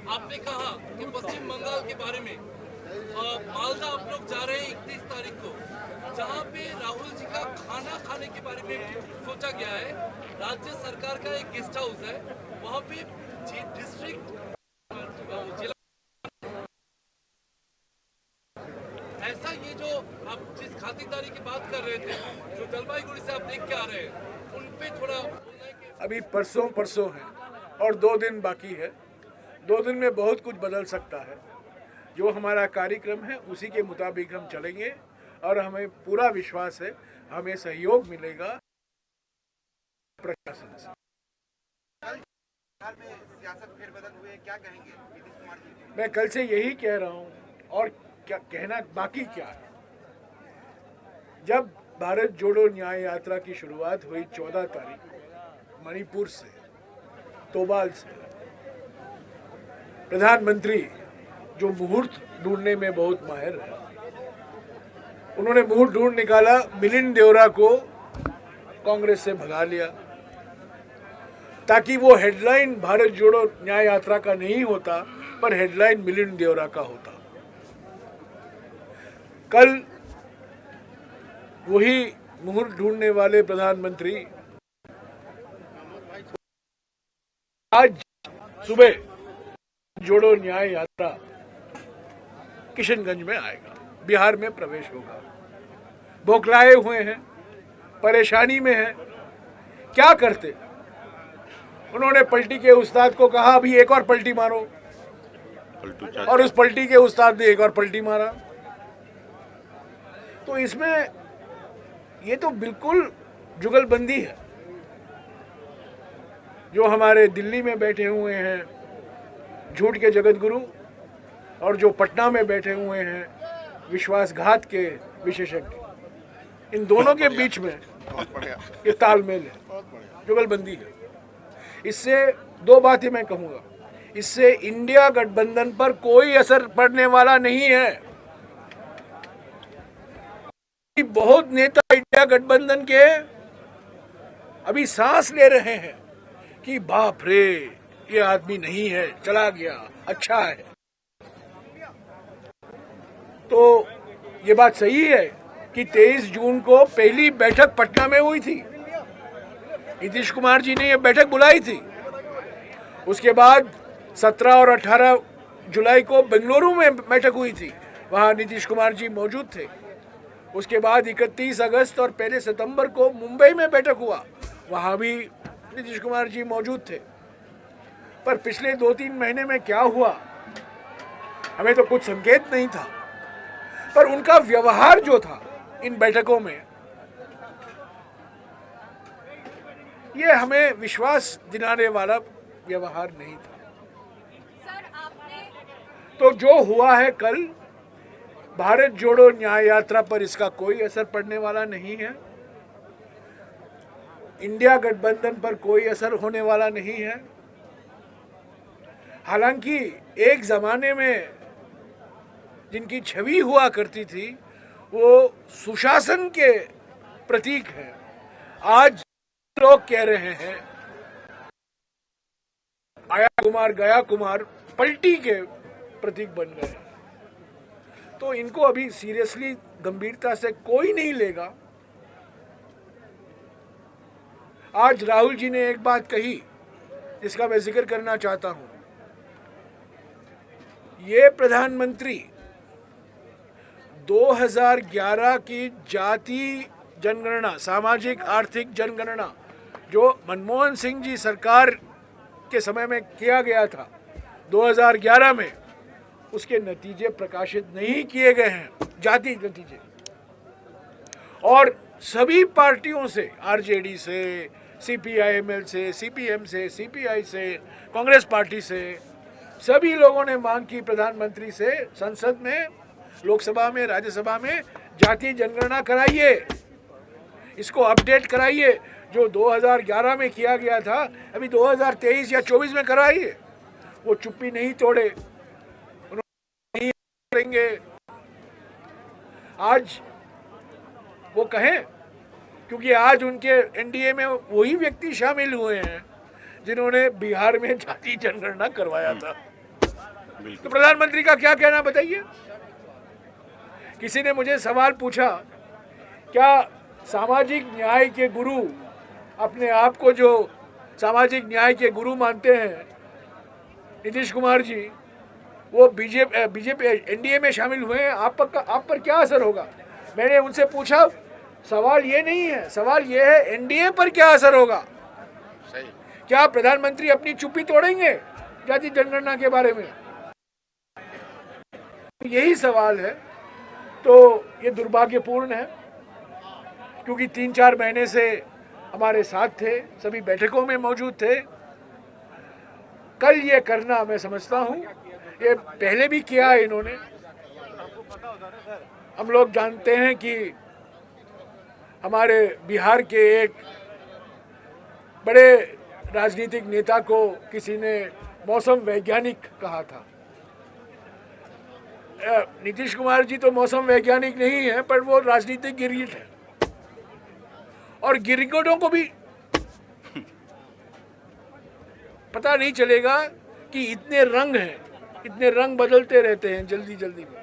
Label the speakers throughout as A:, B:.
A: आपने कहा कि पश्चिम बंगाल के बारे में मालदा आप लोग जा रहे हैं 31 तारीख को, जहां पे राहुल जी का खाना खाने के बारे में सोचा गया है। राज्य सरकार का एक गेस्ट हाउस है, वहां पे डिस्ट्रिक्ट जिला, ऐसा ये जो आप जिस खातिरदारी की बात कर रहे थे, जो जलपाईगुड़ी से आप देख के आ रहे हैं, उन पे थोड़ा
B: अभी परसों है और 2 दिन बाकी है। 2 दिन में बहुत कुछ बदल सकता है। जो हमारा कार्यक्रम है उसी के मुताबिक हम चलेंगे और हमें पूरा विश्वास है हमें सहयोग मिलेगा प्रशासन से।
C: सियासत फेरबदल हुए, क्या कहेंगे नीतीश कुमार जी?
B: मैं कल से यही कह रहा हूँ और क्या कहना बाकी क्या है। जब भारत जोड़ो न्याय यात्रा की शुरुआत हुई 14 तारीख मणिपुर से, तोबाल से, प्रधानमंत्री जो मुहूर्त ढूंढने में बहुत माहिर है, उन्होंने मुहूर्त ढूंढ निकाला, मिलिंद देवरा को कांग्रेस से भगा लिया ताकि वो हेडलाइन भारत जोड़ो न्याय यात्रा का नहीं होता पर हेडलाइन मिलिंद देवरा का होता। कल वही मुहूर्त ढूंढने वाले प्रधानमंत्री आज सुबह जोड़ो न्याय यात्रा किशनगंज में आएगा, बिहार में प्रवेश होगा। बौखलाए हुए हैं, परेशानी में हैं, क्या करते। उन्होंने पलटी के उस्ताद को कहा अभी एक और पलटी मारो, और उस पलटी के उस्ताद ने एक और पलटी मारा। तो इसमें ये तो बिल्कुल जुगलबंदी है। जो हमारे दिल्ली में बैठे हुए हैं झूठ के जगत गुरु और जो पटना में बैठे हुए हैं विश्वासघात के विशेषज्ञ, इन दोनों के बीच में ये तालमेल है, जुगलबंदी है। इससे 2 बातें मैं कहूँगा, इससे इंडिया गठबंधन पर कोई असर पड़ने वाला नहीं है। बहुत नेता इंडिया गठबंधन के अभी सांस ले रहे हैं कि बाप रे ये आदमी नहीं है, चला गया, अच्छा है। तो ये बात सही है कि 23 जून को पहली बैठक पटना में हुई थी, नीतीश कुमार जी ने ये बैठक बुलाई थी। उसके बाद 17 और 18 जुलाई को बेंगलुरु में बैठक हुई थी, वहाँ नीतीश कुमार जी मौजूद थे। उसके बाद 31 अगस्त और 1 सितंबर को मुंबई में बैठक हुआ, वहाँ भी नीतीश कुमार जी मौजूद थे। पर पिछले 2-3 महीने में क्या हुआ हमें तो कुछ संकेत नहीं था, पर उनका व्यवहार जो था इन बैठकों में, ये हमें विश्वास दिलाने वाला व्यवहार नहीं था। तो जो हुआ है कल, भारत जोड़ो न्याय यात्रा पर इसका कोई असर पड़ने वाला नहीं है, इंडिया गठबंधन पर कोई असर होने वाला नहीं है। हालांकि एक जमाने में जिनकी छवि हुआ करती थी वो सुशासन के प्रतीक है, आज लोग कह रहे हैं आया कुमार गया कुमार पलटी के प्रतीक बन गए। तो इनको अभी सीरियसली गंभीरता से कोई नहीं लेगा। आज राहुल जी ने एक बात कही जिसका मैं जिक्र करना चाहता हूं। ये प्रधानमंत्री 2011 की जाति जनगणना, सामाजिक आर्थिक जनगणना जो मनमोहन सिंह जी सरकार के समय में किया गया था 2011 में, उसके नतीजे प्रकाशित नहीं किए गए हैं, जाति नतीजे। और सभी पार्टियों से, आरजेडी से, सीपीआईएमएल से, सीपीएम से, सीपीआई से, कांग्रेस पार्टी से, सभी लोगों ने मांग की प्रधानमंत्री से, संसद में, लोकसभा में, राज्यसभा में जाति जनगणना कराइए, इसको अपडेट कराइए। जो 2011 में किया गया था अभी 2023 या 24 में कराइए। वो चुप्पी नहीं तोड़े, उन्होंने नहीं करेंगे। आज वो कहें, क्योंकि आज उनके एनडीए में वही व्यक्ति शामिल हुए हैं जिन्होंने बिहार में जाति जनगणना करवाया था। तो प्रधानमंत्री का क्या कहना बताइए। किसी ने मुझे सवाल पूछा, क्या सामाजिक न्याय के गुरु, अपने आप को जो सामाजिक न्याय के गुरु मानते हैं नीतीश कुमार जी, वो बीजेपी एनडीए में शामिल हुए हैं, आप पर क्या असर होगा। मैंने उनसे पूछा, सवाल ये नहीं है, सवाल ये है एनडीए पर क्या असर होगा।
D: सही।
B: क्या प्रधानमंत्री अपनी चुप्पी तोड़ेंगे जाति जनगणना के बारे में? यही सवाल है। तो ये दुर्भाग्यपूर्ण है, क्योंकि 3-4 महीने से हमारे साथ थे, सभी बैठकों में मौजूद थे। कल ये करना, मैं समझता हूँ ये पहले भी किया है इन्होंने। हम लोग जानते हैं कि हमारे बिहार के एक बड़े राजनीतिक नेता को किसी ने मौसम वैज्ञानिक कहा था। नीतीश कुमार जी तो मौसम वैज्ञानिक नहीं है, पर वो राजनीतिक गिरगिट है, और गिरगिटों को भी पता नहीं चलेगा कि इतने रंग हैं, इतने रंग बदलते रहते हैं जल्दी जल्दी में।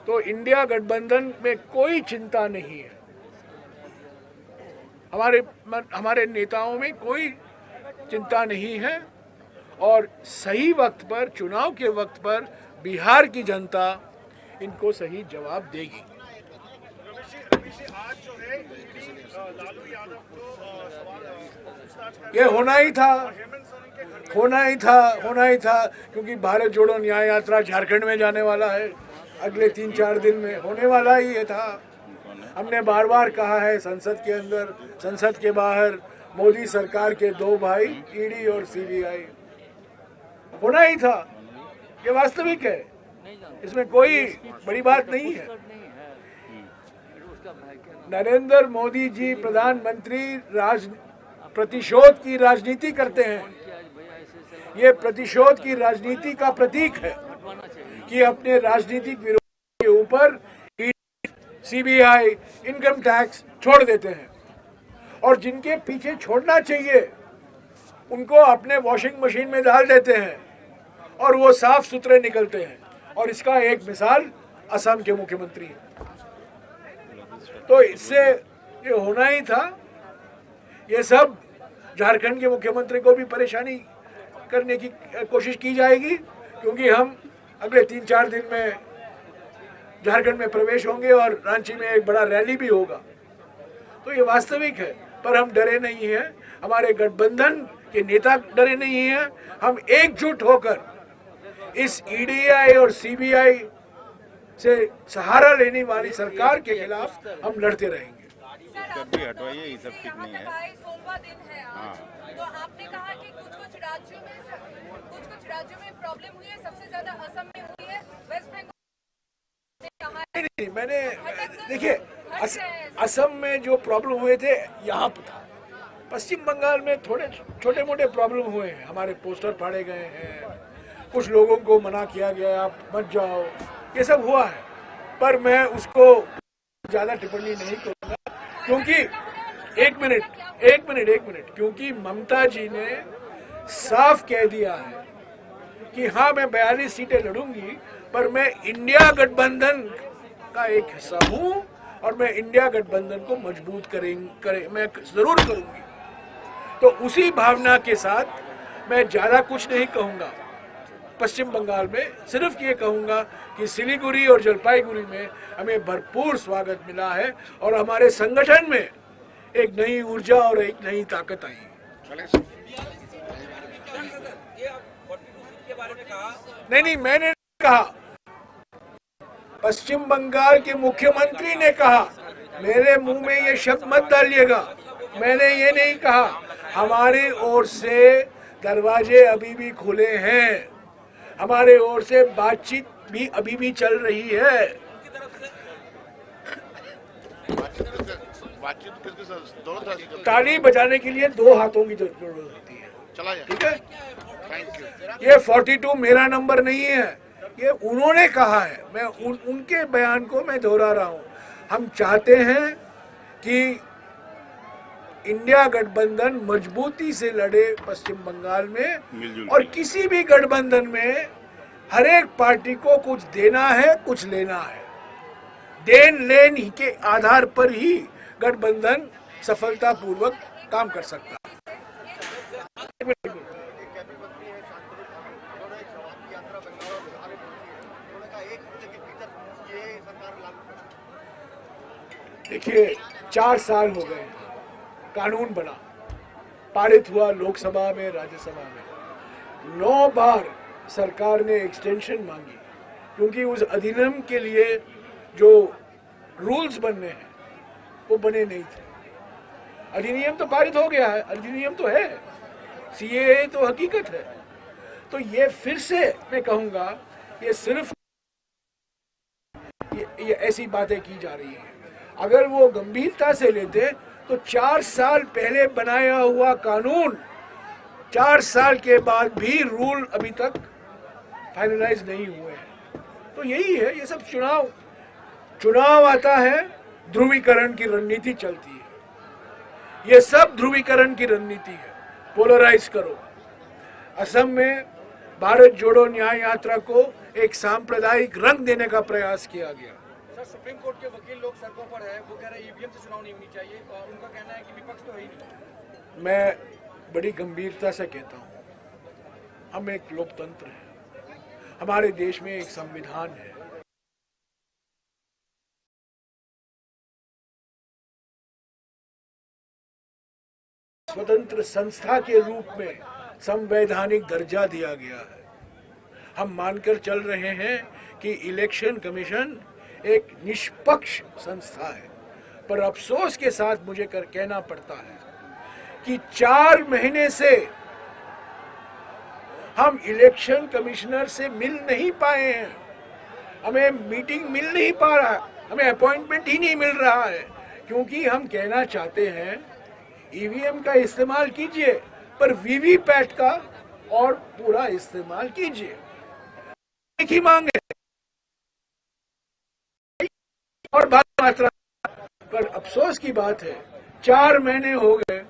B: तो इंडिया गठबंधन में कोई चिंता नहीं है, हमारे नेताओं में कोई चिंता नहीं है, और सही वक्त पर, चुनाव के वक्त पर बिहार की जनता इनको सही जवाब देगी। ये होना ही था, क्योंकि भारत जोड़ो न्याय यात्रा झारखंड में जाने वाला है अगले 3-4 दिन में, होने वाला ही ये था। हमने बार बार कहा है, संसद के अंदर, संसद के बाहर, मोदी सरकार के 2 भाई ईडी और सीबीआई, होना ही था। ये वास्तविक है, इसमें कोई बड़ी बात नहीं है। नरेंद्र मोदी जी प्रधानमंत्री प्रतिशोध की राजनीति करते हैं। ये प्रतिशोध की राजनीति का प्रतीक है कि अपने राजनीतिक विरोधियों के ऊपर सीबीआई, इनकम टैक्स छोड़ देते हैं, और जिनके पीछे छोड़ना चाहिए उनको अपने वॉशिंग मशीन में डाल देते हैं, और वो साफ सुथरे निकलते हैं। और इसका एक मिसाल असम के मुख्यमंत्री है। तो इससे ये होना ही था। ये सब झारखंड के मुख्यमंत्री को भी परेशानी करने की कोशिश की जाएगी, क्योंकि हम अगले 3-4 दिन में झारखंड में प्रवेश होंगे और रांची में एक बड़ा रैली भी होगा। तो ये वास्तविक है, पर हम डरे नहीं हैं, हमारे गठबंधन के नेता डरे नहीं हैं। हम एकजुट होकर इस ईडीआई और सीबीआई से सहारा लेने वाली सरकार के खिलाफ हम लड़ते रहेंगे।
D: भी हटवाइए, ये सब ठीक नहीं है।
E: 16वां दिन है आज, तो आपने कहा कि कुछ राज्यों में प्रॉब्लम हुई है, सबसे ज्यादा असम में हुई है, वेस्ट बंगाल ने कहा है।
B: नहीं, मैंने देखिए असम में जो प्रॉब्लम हुए थे यहाँ पर था। पश्चिम बंगाल में थोड़े छोटे मोटे प्रॉब्लम हुए हैं, हमारे पोस्टर फाड़े गए हैं, कुछ लोगों को मना किया गया आप मत जाओ, ये सब हुआ है। पर मैं उसको ज्यादा टिप्पणी नहीं करूंगा, क्योंकि एक मिनट, क्योंकि ममता जी ने साफ कह दिया है कि हाँ, मैं 42 सीटें लड़ूंगी, पर मैं इंडिया गठबंधन का एक हिस्सा हूं, और मैं इंडिया गठबंधन को मजबूत मैं जरूर करूंगी। तो उसी भावना के साथ मैं ज्यादा कुछ नहीं कहूंगा। पश्चिम बंगाल में सिर्फ ये कहूंगा कि सिलीगुड़ी और जलपाईगुड़ी में हमें भरपूर स्वागत मिला है, और हमारे संगठन में एक नई ऊर्जा और एक नई ताकत आई। नहीं, मैंने नहीं कहा, पश्चिम बंगाल के मुख्यमंत्री ने कहा। मेरे मुंह में ये शब्द मत डालिएगा, मैंने ये नहीं कहा। हमारी ओर से दरवाजे अभी भी खुले हैं, हमारे ओर से बातचीत भी अभी भी चल रही है।
D: बातचीत किसके साथ?
B: ताली बजाने के लिए 2 हाथों की जरूरत होती है।
D: चला जाए।
B: ठीक है,
D: थैंक यू।
B: ये 42 मेरा नंबर नहीं है, ये उन्होंने कहा है। मैं उनके बयान को मैं दोहरा रहा हूँ। हम चाहते हैं कि इंडिया गठबंधन मजबूती से लड़े पश्चिम बंगाल में,
D: मिलजुल
B: और किसी भी गठबंधन में हर एक पार्टी को कुछ देना है, कुछ लेना है। देन लेन ही के आधार पर ही गठबंधन सफलतापूर्वक काम कर सकता है। देखिए, 4 साल हो गए, कानून बना, पारित हुआ लोकसभा में, राज्यसभा में। 9 बार सरकार ने एक्सटेंशन मांगी, क्योंकि उस अधिनियम के लिए जो रूल्स बनने हैं वो बने नहीं थे। अधिनियम तो पारित हो गया है, अधिनियम तो है, सीएए तो हकीकत है। तो ये फिर से मैं कहूँगा, ये सिर्फ ये ऐसी बातें की जा रही हैं। अगर वो गंभीरता से लेते तो 4 साल पहले बनाया हुआ कानून 4 साल के बाद भी रूल अभी तक फाइनलाइज नहीं हुए हैं। तो यही है, ये सब चुनाव आता है, ध्रुवीकरण की रणनीति चलती है। ये सब ध्रुवीकरण की रणनीति है, पोलराइज करो। असम में भारत जोड़ो न्याय यात्रा को एक सांप्रदायिक रंग देने का प्रयास किया गया।
F: सर, सुप्रीम कोर्ट के वकील लोग सड़कों पर है, वो कह रहे हैं ईवीएम से चुनाव नहीं होनी चाहिए, और उनका कहना है कि विपक्ष तो है ही नहीं।
B: मैं बड़ी गंभीरता से कहता हूँ, हम एक लोकतंत्र हैं, हमारे देश में एक संविधान है। स्वतंत्र संस्था के रूप में संवैधानिक दर्जा दिया गया है। हम मानकर चल रहे हैं कि इलेक्शन कमीशन एक निष्पक्ष संस्था है, पर अफसोस के साथ मुझे कहना पड़ता है कि 4 महीने से हम इलेक्शन कमिश्नर से मिल नहीं पाए हैं। हमें मीटिंग मिल नहीं पा रहा, हमें अपॉइंटमेंट ही नहीं मिल रहा है, क्योंकि हम कहना चाहते हैं ईवीएम का इस्तेमाल कीजिए, पर वीवीपैट का और पूरा इस्तेमाल कीजिए। एक ही मांग है और भारी मात्रा, पर अफसोस की बात है 4 महीने हो गए,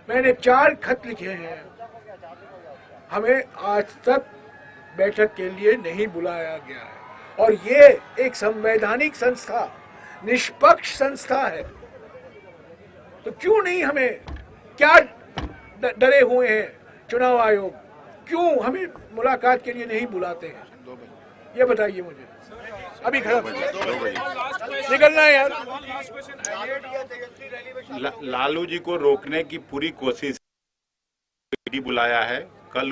B: मैंने 4 खत लिखे हैं, हमें आज तक बैठक के लिए नहीं बुलाया गया है। और ये एक संवैधानिक संस्था, निष्पक्ष संस्था है, तो क्यों नहीं, हमें क्या डरे हुए हैं चुनाव आयोग, क्यों हमें मुलाकात के लिए नहीं बुलाते हैं? ये बताइए मुझे। अभी खड़ा निकलना है यार।
D: लालू जी को रोकने की पूरी कोशिश बुलाया है, कल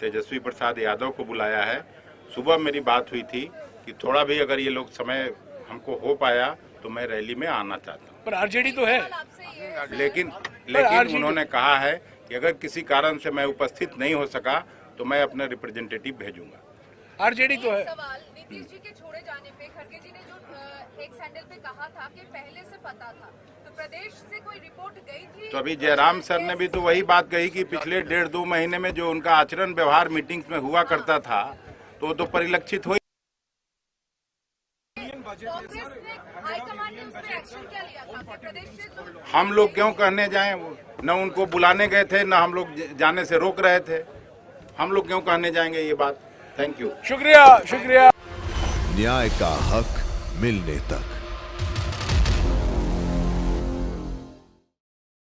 D: तेजस्वी प्रसाद यादव को बुलाया है। सुबह मेरी बात हुई थी कि थोड़ा भी अगर ये लोग समय हमको हो पाया तो मैं रैली में आना चाहता हूँ,
B: पर आरजेडी तो है।
D: लेकिन उन्होंने कहा है कि अगर किसी कारण से मैं उपस्थित नहीं हो सका तो मैं अपने रिप्रेजेंटेटिव भेजूंगा।
B: आरजेडी तो है।
E: सवाल, नीतीश जी के छोड़े जाने पे खड़गे जी ने जो एक सैंडल पे कहा था कि पहले से पता था, तो प्रदेश से कोई रिपोर्ट गई थी?
D: तो अभी जयराम सर ने भी तो वही बात कही कि पिछले 1.5-2 महीने में जो उनका आचरण व्यवहार मीटिंग्स में हुआ करता था तो परिलक्षित हो।
E: कांग्रेस ने हाईकमान ने उस पर एक्शन क्या लिया था कि प्रदेश से जो
D: हम लोग क्यों कहने जाएं? न उनको बुलाने गए थे, न हम लोग जाने से रोक रहे थे। हम लोग क्यों कहने जाएंगे ये बात? थैंक यू,
B: शुक्रिया।
G: न्याय का हक मिलने तक।